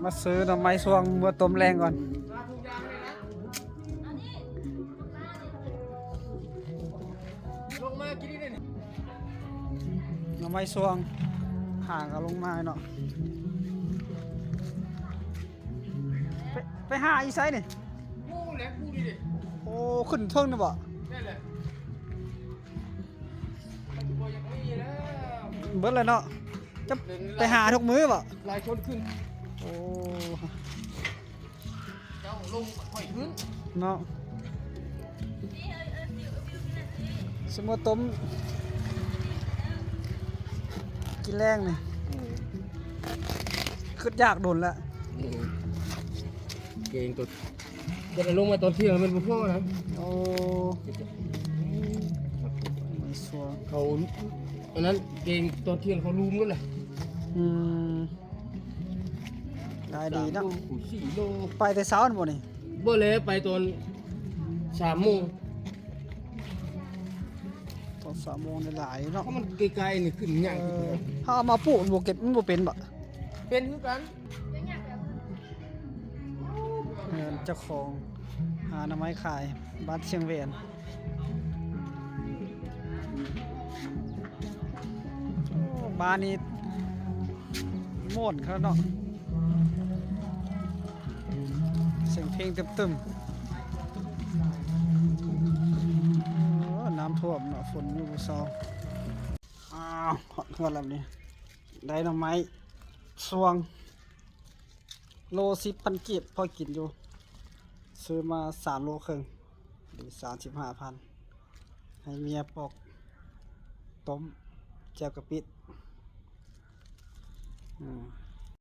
มาซื้อหน่อไม้สวงเมื่อต้มแรงก่อนลงมากินนี่เนี่ยหน่อไม้สวงห่างกันลงมาเนาะไปหาอีไซนี่กูแหละกูดิดิโอ้ขึ้นเทิงนี่บ่นั่นแหละมันบ่ยังมีแล้ว เบิดเลยเนาะจะไปหาทุกมื้อบ่หลายคนขึ้นโอ้เจ้าลงหอยขึ้นเนาะสมมติต้มกินแรงนี่ขึ้นยากโดนละเก่งตัวจะลงมาตอนเที่ยงมันบ่พอนะโอ้ไม่สวงเขาอันนั้นเก่งตอนเที่ยงเขาลุมกันเลยอืมได้ดีเนาะ4 โลไปแต่เช้าหมดนี่บ่เลยไปตอน3 โมงตอน3 โมงได้หลายเนาะเพราะมันไกลๆนี่ขึ้นยากถ้าเอามาปลูกมันบ่เก็บมันบ่เป็นบ่เป็นคือกันเจ้าของหาหน่อไม้ขายบ้านเชียงแหวนบ้านนี้โม่นเขาเนาะเสียงเพลงตึมๆน้ำท่วมเนาะฝนอยู่ซองอ้าวหอดเฮือนแล้วนี่ได้หน่อไม้สวงโล10,000 กีบพอกินอยู่ซื้อมา3 โลครึ่งหรือ35,000ให้เมียปอกต้มแจ่วกะปิ